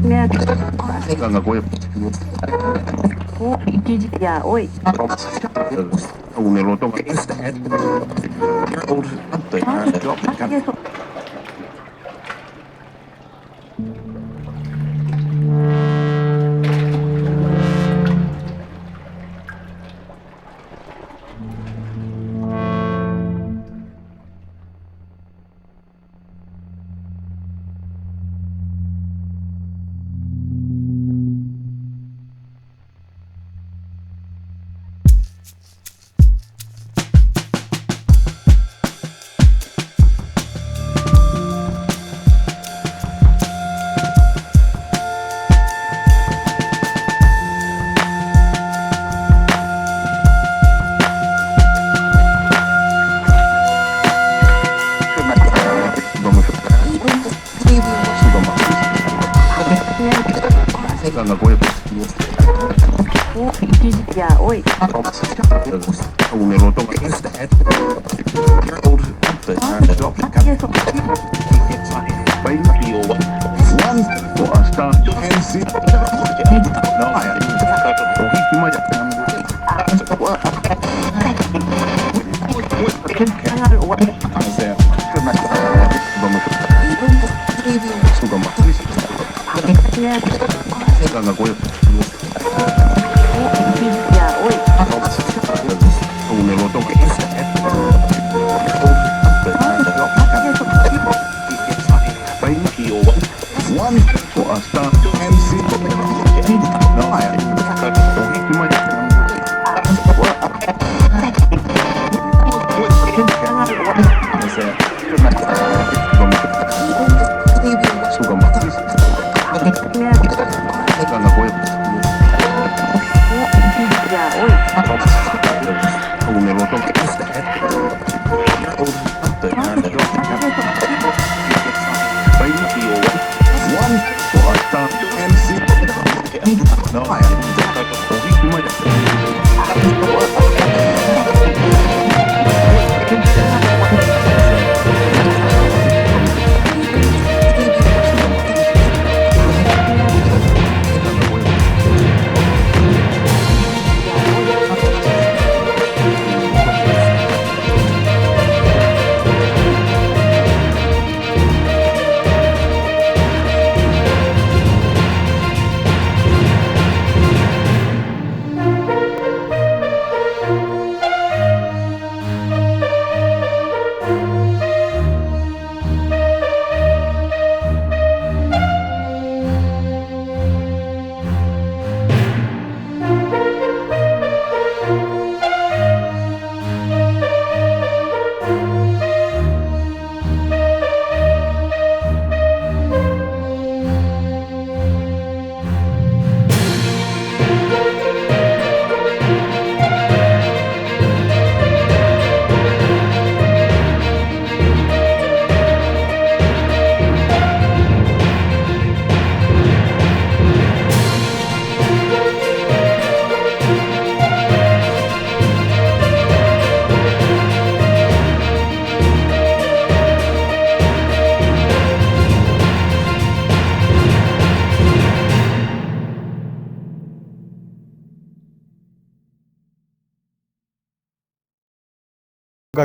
Ganga Goya. Ya, hoy. Un eloto. Eso. Ganga Goya. Ya, hoy. Un eloto. Eso. One for a start. Ganga Goya. Ya, hoy. Un eloto. One for a start. Ganga Goya. Ya, hoy. Un eloto. One for a start.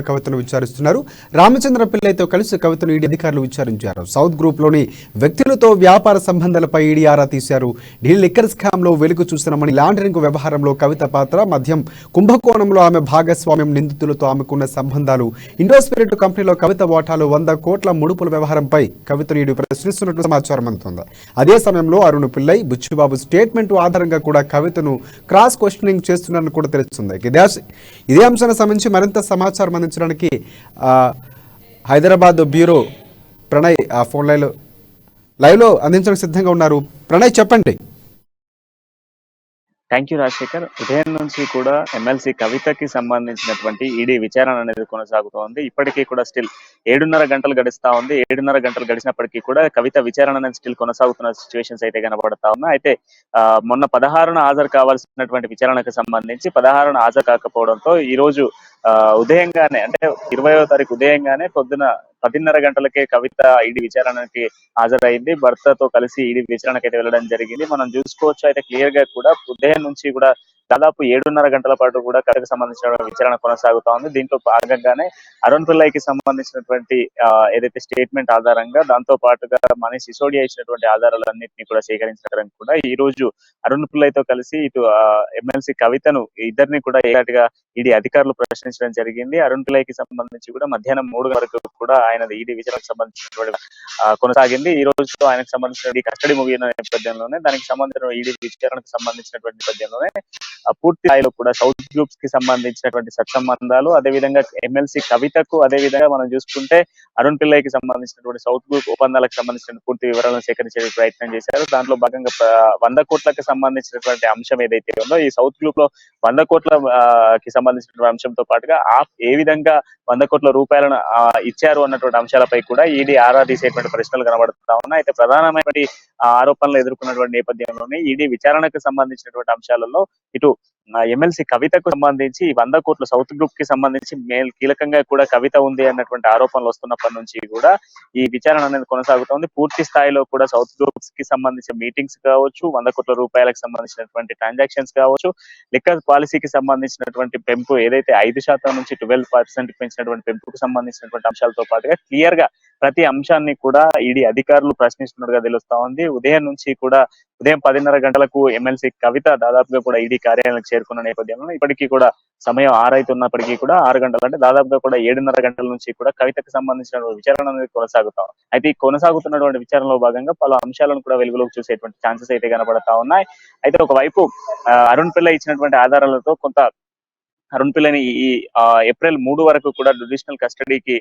కవితను విచారిస్తున్నారు. రామచంద్ర పిల్లైతో కలిసి కవితను ED అధికారులు విచారించారు. South group లోని వ్యక్తులతో వ్యాపార సంబంధాలపై ED ఆరా తీశారు. ఢిల్లీ లిక్కర్ స్కామ్ లో వెలుగు చూసిన మనీ లాండరింగ్ వ్యవహారంలో కవిత పాత్ర, మద్యం కుంభకోణంలో ఆమె భాగస్వామ్యం, నిందితులతో ఆమెకున్న సంబంధాలు, ఇండోస్పిరిట్ కంపెనీలో కవిత వాటాలు, 100 కోట్ల ముడుపుల వ్యవహారంపై కవితను ఈడీ ప్రశ్నిస్తున్నట్లు సమాచారం అందుతోంది. అదే సమయంలో అరుణ్ పిల్లై, బుచ్చిబాబు స్టేట్మెంట్ ఆధారంగా కూడా కవితను క్రాస్ క్వశ్చనింగ్ చేస్తున్నారని కూడా తెలుస్తుంది. ఇదే అంశానికి సంబంధించి మరింత సమాచారం అందించడానికి హైదరాబాద్ బ్యూరో ప్రణయ్ ఫోన్ లైవ్లో అందించడానికి సిద్ధంగా ఉన్నారు. ప్రణయ్, చెప్పండి. Thank you Rajasekhar. ఉదయం నుంచి కూడా ఎమ్మెల్సీ కవితకి సంబంధించినటువంటి ఈడీ విచారణ అనేది కొనసాగుతోంది. ఇప్పటికీ కూడా స్టిల్ 7:30 గంటలు గడుస్తా ఉంది. 7:30 గంటలు గడిచినప్పటికీ కూడా కవిత విచారణ అనేది స్టిల్ కొనసాగుతున్న సిచ్యువేషన్స్ అయితే కనబడతా ఉన్నాయి. అయితే మొన్న 16న హాజరు కావాల్సినటువంటి విచారణకు సంబంధించి 16న హాజరు కాకపోవడంతో ఈ రోజు ఉదయంగానే, అంటే 20వ తారీఖు ఉదయంగానే పొద్దున 10:30 గంటలకే కవిత ఈడీ విచారణకి హాజరైంది. భర్తతో కలిసి ఈడీ విచారణకి అయితే వెళ్ళడం జరిగింది. మనం చూసుకోవచ్చు అయితే క్లియర్ గా కూడా ఉదయం నుంచి కూడా దాదాపు 7:30 గంటల పాటు కూడా కవితకు సంబంధించిన విచారణ కొనసాగుతా ఉంది. దీంట్లో భాగంగానే అరుణ్ పిల్లైకి సంబంధించినటువంటి ఏదైతే స్టేట్మెంట్ ఆధారంగా దాంతో పాటుగా మనీష్ సిసోడియా ఇచ్చినటువంటి ఆధారాలన్నింటినీ కూడా సేకరించడానికి కూడా ఈ రోజు అరుణ్ పిల్లైతో కలిసి ఇటు ఎమ్మెల్సీ కవితను ఇద్దరిని కూడా ఏకాటిగా ఈడీ అధికారులు ప్రశ్నించడం జరిగింది. అరుణ్ పిల్లైకి సంబంధించి కూడా మధ్యాహ్నం 3 వరకు కూడా ఆయన ఈడీ విచారణకు సంబంధించినటువంటి కొనసాగింది. ఈ రోజుతో ఆయనకు సంబంధించిన కస్టడీ ముగిన నేపథ్యంలోనే దానికి సంబంధించిన ఈడీ విచారణకు సంబంధించినటువంటి నేపథ్యంలోనే పూర్తి స్థాయిలో కూడా సౌత్ గ్రూప్స్ కి సంబంధించినటువంటి సత్సంబంధాలు, అదేవిధంగా ఎమ్మెల్సీ కవితకు, అదేవిధంగా మనం చూసుకుంటే అరుణ్ పిల్లైకి సంబంధించినటువంటి సౌత్ గ్రూప్ ఒప్పందాలకు సంబంధించిన పూర్తి వివరాలను సేకరించే ప్రయత్నం చేశారు. దాంట్లో భాగంగా 100 కోట్లకు సంబంధించినటువంటి అంశం ఏదైతే ఉందో ఈ సౌత్ గ్రూప్ లో 100 కోట్ల కి సంబంధించినటువంటి అంశంతో పాటుగా ఏ విధంగా 100 కోట్ల రూపాయలను ఇచ్చారు అన్నటువంటి అంశాలపై కూడా ఈడీ ఆరా తీసేటువంటి ప్రశ్నలు కనబడుతా ఉన్నాయి. అయితే ప్రధానమైనటువంటి ఆరోపణలు ఎదుర్కొన్నటువంటి నేపథ్యంలోనే ఈడీ విచారణకు సంబంధించినటువంటి అంశాలలో ఇటు ఎమ్మెల్సీ కవితకు సంబంధించి 100 కోట్ల సౌత్ గ్రూప్ కి సంబంధించి కీలకంగా కూడా కవిత ఉంది అన్నటువంటి ఆరోపణలు వస్తున్నప్పటి నుంచి కూడా ఈ విచారణ అనేది కొనసాగుతోంది. పూర్తి స్థాయిలో కూడా సౌత్ గ్రూప్స్ కి సంబంధించిన మీటింగ్స్ కావచ్చు, 100 కోట్ల రూపాయలకు సంబంధించినటువంటి ట్రాన్సాక్షన్స్ కావచ్చు, లిక్కర్ పాలసీకి సంబంధించినటువంటి పెంపు ఏదైతే 5% నుంచి 12% పెంచినటువంటి పెంపుకు సంబంధించినటువంటి అంశాలతో పాటుగా క్లియర్ గా ప్రతి అంశాన్ని కూడా ఈడీ అధికారులు ప్రశ్నిస్తున్నట్టుగా తెలుస్తా ఉంది. ఉదయం నుంచి కూడా ఉదయం 10:30 గంటలకు ఎమ్మెల్సీ కవిత దాదాపుగా కూడా ఈడీ కార్యాలయానికి చేరుకున్న నేపథ్యంలో ఇప్పటికీ కూడా సమయం 6 అవుతున్నప్పటికీ కూడా 6 గంటలు అంటే దాదాపుగా కూడా 7:30 గంటల నుంచి కూడా కవితకు సంబంధించిన విచారణ అనేది కొనసాగుతాం. అయితే ఈ కొనసాగుతున్నటువంటి విచారణలో భాగంగా పలు అంశాలను కూడా వెలుగులోకి చూసేటువంటి ఛాన్సెస్ అయితే కనబడతా ఉన్నాయి. అయితే ఒకవైపు అరుణ్ పిల్లై ఇచ్చినటువంటి ఆధారాలతో కొంత అరుణ్ పిల్లని ఈ ఏప్రిల్ 3 వరకు కూడా జ్యుడిషియల్ కస్టడీకి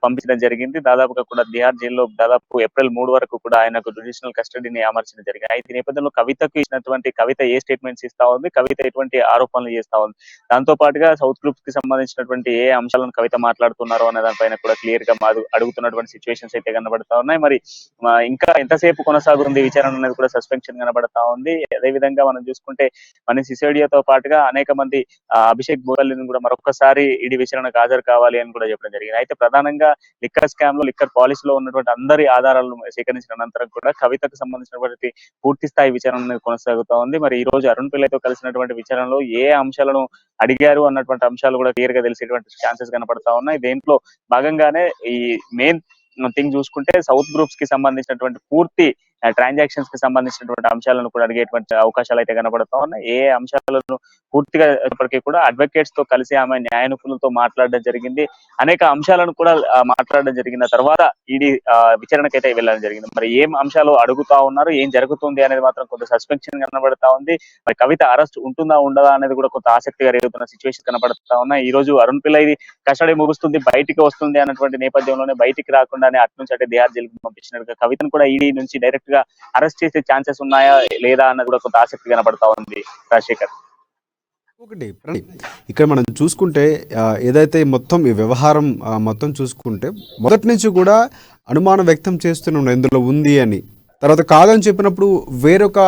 పంపించడం జరిగింది. దాదాపుగా కూడా తిహార్ జైల్లో దాదాపు ఏప్రిల్ 3 వరకు కూడా ఆయనకు జ్యుడిషియల్ కస్టడీని అమర్చడం జరిగింది. అయితే ఈ నేపథ్యంలో కవితకు ఇచ్చినటువంటి కవిత ఏ స్టేట్మెంట్స్ ఇస్తా ఉంది, కవిత ఎటువంటి ఆరోపణలు చేస్తా ఉంది, దాంతో పాటుగా సౌత్ గ్రూప్స్ కి సంబంధించినటువంటి ఏ అంశాలను కవిత మాట్లాడుతున్నారో అనే దానిపైన కూడా క్లియర్ గా అడుగుతున్నటువంటి సిచ్యువేషన్స్ అయితే కనబడతా ఉన్నాయి. మరి ఇంకా ఎంతసేపు కొనసాగుతుంది విచారణ అనేది కూడా సస్పెన్షన్ కనబడతా ఉంది. అదేవిధంగా మనం చూసుకుంటే మనీష్ సిసోడియాతో పాటుగా అనేక మంది అభిషేక్ కూడా మరొకసారి ఈడీ విచారణకు హాజరు కావాలి అని కూడా చెప్పడం జరిగింది. అయితే ప్రధానంగా లిక్కర్ స్కామ్ లో, లిక్కర్ పాలసీలో ఉన్నటువంటి అందరి ఆధారాలను సేకరించిన అనంతరం కూడా కవితకు సంబంధించినటువంటి పూర్తి స్థాయి విచారణ అనేది కొనసాగుతా ఉంది. మరి ఈ రోజు అరుణ్ పిల్లైతో కలిసినటువంటి విచారణలో ఏ అంశాలను అడిగారు అన్నటువంటి అంశాలు కూడా క్లియర్ గా తెలిసేటువంటి ఛాన్సెస్ కనపడతా ఉన్నాయి. దేంట్లో భాగంగానే ఈ మెయిన్ థింగ్ చూసుకుంటే సౌత్ గ్రూప్స్ కి సంబంధించినటువంటి పూర్తి ట్రాన్సాక్షన్స్ కి సంబంధించినటువంటి అంశాలను కూడా అడిగేటువంటి అవకాశాలు అయితే కనబడతా ఉన్నాయి. ఏ అంశాలను పూర్తిగా ఇప్పటికీ కూడా అడ్వకేట్స్ తో కలిసి ఆమె న్యాయ నిపుణులతో మాట్లాడడం జరిగింది. అనేక అంశాలను కూడా మాట్లాడడం జరిగిన తర్వాత ఈడీ విచారణకైతే వెళ్ళడం జరిగింది. మరి ఏం అంశాలు అడుగుతా ఉన్నారు, ఏం జరుగుతుంది అనేది మాత్రం కొంత సస్పెన్షన్ కనబడతా ఉంది. మరి కవిత అరెస్ట్ ఉంటుందా ఉండదా అనేది కూడా కొంత ఆసక్తిగా రేగుతున్న సిచ్యువేషన్ కనబడతా ఉన్నాయి. ఈ రోజు అరుణ్ పిల్లై కస్టడీ ముగుస్తుంది, బయటికి వస్తుంది అన్నటువంటి నేపథ్యంలోనే బయటికి రాకుండానే అటు నుంచి అంటే తిహార్ జైలుకి పంపించినట్టుగా కవితను కూడా ఈడీ నుంచి డైరెక్ట్ గా అరెస్ట్ చేసే ఛాన్సెస్ ఉన్నాయా లేదా అన్నది కూడా కొంత ఆసక్తి కనబడతా ఉంది రాజశేఖర్. ఒకటి ఇక్కడ మనం చూసుకుంటే ఏదైతే మొత్తం ఈ వ్యవహారం మొత్తం చూసుకుంటే మొదటి నుంచి కూడా అనుమానం వ్యక్తం చేస్తున్నాం ఇందులో ఉంది అని, తర్వాత కాదని చెప్పినప్పుడు వేరొక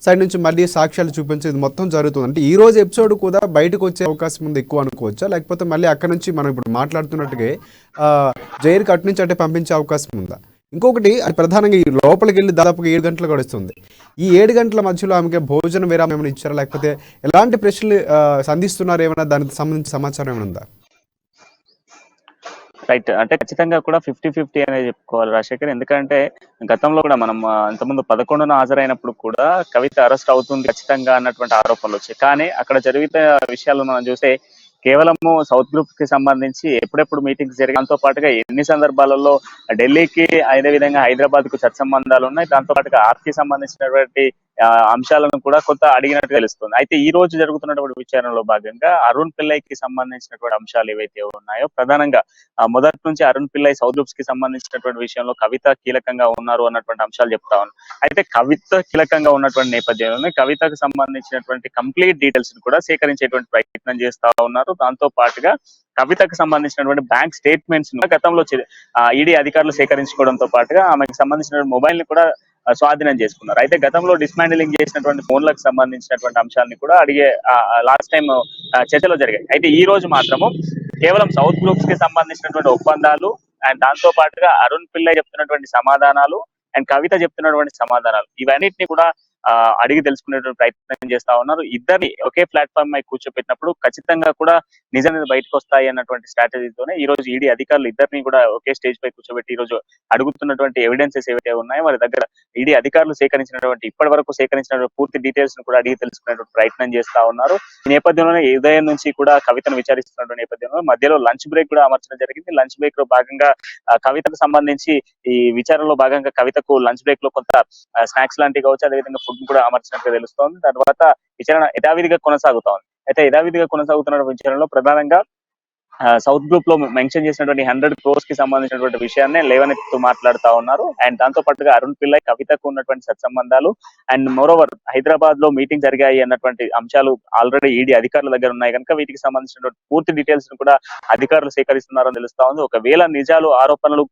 సైడ్ నుంచి మళ్ళీ సాక్ష్యాలు చూపించేది మొత్తం జరుగుతుంది. అంటే ఈ రోజు ఎపిసోడ్ కూడా బయటకు వచ్చే అవకాశం ఉంది ఎక్కువ అనుకోవచ్చా, లేకపోతే మళ్ళీ అక్కడ నుంచి మనం ఇప్పుడు మాట్లాడుతున్నట్టుగా జైలుకి అటు నుంచి అంటే పంపించే అవకాశం ఉందా? ఇంకొకటి అది ప్రధానంగా ఈ లోపలికి వెళ్ళి దాదాపుగా 7 గంటలు గడుస్తుంది. ఈ 7 గంటల మధ్యలో ఆమెకి భోజన విరామం ఏమైనా ఇచ్చారా, లేకపోతే ఎలాంటి ప్రశ్నలు సంధిస్తున్నారు, ఏమైనా దానికి సంబంధించిన సమాచారం ఏమైనా ఉందా? రైట్, అంటే ఖచ్చితంగా కూడా 50-50 అనేది చెప్పుకోవాలి రాజశేఖర్. ఎందుకంటే గతంలో కూడా మనం ఇంతకుముందు 11న హాజరైనప్పుడు కూడా కవిత అరెస్ట్ అవుతుంది ఖచ్చితంగా అన్నటువంటి ఆరోపణలు వచ్చాయి. కానీ అక్కడ జరుగుతున్న విషయాలు మనం చూస్తే కేవలము సౌత్ గ్రూప్ కి సంబంధించి ఎప్పుడెప్పుడు మీటింగ్స్ జరిగి దాంతో పాటుగా ఎన్ని సందర్భాలలో ఢిల్లీకి అదే విధంగా హైదరాబాద్ కు సత్సంబంధాలు ఉన్నాయి, దాంతో పాటుగా ఆర్కి సంబంధించినటువంటి అంశాలను కూడా కొంత అడిగినట్టు తెలుస్తుంది. అయితే ఈ రోజు జరుగుతున్నటువంటి విచారణలో భాగంగా అరుణ్ పిల్లైకి సంబంధించినటువంటి అంశాలు ఏవైతే ఉన్నాయో ప్రధానంగా మొదటి నుంచి అరుణ్ పిల్లై సౌత్ గ్రూప్స్ కి సంబంధించినటువంటి విషయంలో కవిత కీలకంగా ఉన్నారు అన్నటువంటి అంశాలు చెప్తా ఉన్నాను. అయితే కవిత కీలకంగా ఉన్నటువంటి నేపథ్యంలోనే కవితకు సంబంధించినటువంటి కంప్లీట్ డీటెయిల్స్ కూడా సేకరించేటువంటి ప్రయత్నం చేస్తా ఉన్నారు. దాంతో పాటుగా కవితకు సంబంధించినటువంటి బ్యాంక్ స్టేట్మెంట్స్ గతంలో ఈడీ అధికారులు సేకరించుకోవడంతో పాటుగా ఆమెకు సంబంధించిన మొబైల్ ని కూడా స్వాధీనం చేసుకున్నారు. అయితే గతంలో డిస్మాండిలింగ్ చేసినటువంటి ఫోన్లకు సంబంధించినటువంటి అంశాలని కూడా అడిగే లాస్ట్ టైం చర్చలో జరిగాయి. అయితే ఈ రోజు మాత్రము కేవలం సౌత్ గ్రూప్స్ కి సంబంధించినటువంటి ఒప్పందాలు అండ్ దాంతో పాటుగా అరుణ్ పిల్లై చెప్తున్నటువంటి సమాధానాలు అండ్ కవిత చెప్తున్నటువంటి సమాధానాలు ఇవన్నిటిని కూడా అడిగి తెలుసుకునేటువంటి ప్రయత్నం చేస్తా ఉన్నారు. ఇద్దరిని ఒకే ప్లాట్ఫామ్ పై కూర్చోపెట్టినప్పుడు ఖచ్చితంగా కూడా నిజాలు బయటకు వస్తాయి అన్నటువంటి స్ట్రాటజీతోనే ఈ రోజు ఈడీ అధికారులు ఇద్దరిని కూడా ఒకే స్టేజ్ పై కూర్చోబెట్టి ఈ రోజు అడుగుతున్నటువంటి ఎవిడెన్సెస్ ఏవైతే ఉన్నాయో వారి దగ్గర ఈడీ అధికారులు సేకరించినటువంటి ఇప్పటి వరకు సేకరించినటువంటి పూర్తి డీటెయిల్స్ ను కూడా అడిగి తెలుసుకునేటువంటి ప్రయత్నం చేస్తా ఉన్నారు. ఈ నేపథ్యంలోనే ఉదయం నుంచి కూడా కవితను విచారిస్తున్నటువంటి నేపథ్యంలో మధ్యలో లంచ్ బ్రేక్ కూడా అమర్చడం జరిగింది. లంచ్ బ్రేక్ లో భాగంగా కవితకు సంబంధించి ఈ విచారణలో భాగంగా కవితకు లంచ్ బ్రేక్ లో కొంత స్నాక్స్ లాంటివి కావచ్చు, అదేవిధంగా ఫుడ్ కూడా అమర్చినట్టుగా తెలుస్తోంది. తర్వాత విచారణ యథావిధిగా కొనసాగుతోంది. అయితే యథావిధిగా కొనసాగుతున్న విచారణలో ప్రధానంగా సౌత్ గ్రూప్ లో మెన్షన్ చేసినటువంటి 100 crores కి సంబంధించినటువంటి విషయాన్ని లేవనెత్తుతూ మాట్లాడుతా ఉన్నారు. అండ్ దాంతో పాటుగా అరుణ్ పిల్లై కవితకు ఉన్నటువంటి సత్సంబంధాలు అండ్ మోరోవర్ హైదరాబాద్ లో మీటింగ్ జరిగాయి అన్నటువంటి అంశాలు ఆల్రెడీ ఈడీ అధికారుల దగ్గర ఉన్నాయి కనుక వీటికి సంబంధించినటువంటి పూర్తి డీటెయిల్స్ ను కూడా అధికారులు సేకరిస్తున్నారని తెలుస్తా ఉంది. ఒకవేళ నిజాలు ఆరోపణలు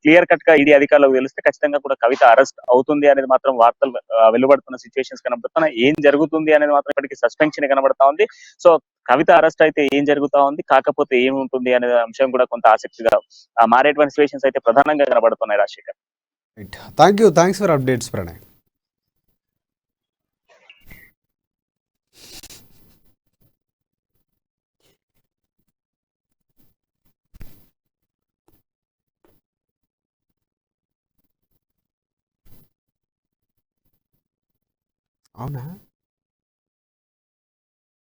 క్లియర్ కట్ గా ఈడీ అధికారులకు తెలిస్తే ఖచ్చితంగా కూడా కవిత అరెస్ట్ అవుతుంది అనేది మాత్రం వార్తలు వెలువడుతున్న సిచ్యువేషన్స్ కనబడుతున్నాయి. ఏం జరుగుతుంది అనేది మాత్రం ఇప్పటికీ సస్పెన్షన్ కనబడతా ఉంది. సో కవిత అరెస్ట్ అయితే ఏం జరుగుతా ఉంది, కాకపోతే ఏముంటుంది అనే అంశం కూడా కొంత ఆసక్తిగా మారేటువంటి సిచ్యువేషన్స్ అయితే ప్రధానంగా కనబడుతున్నాయి. Rajasekhar, thanks for updates Pranay. అవునా?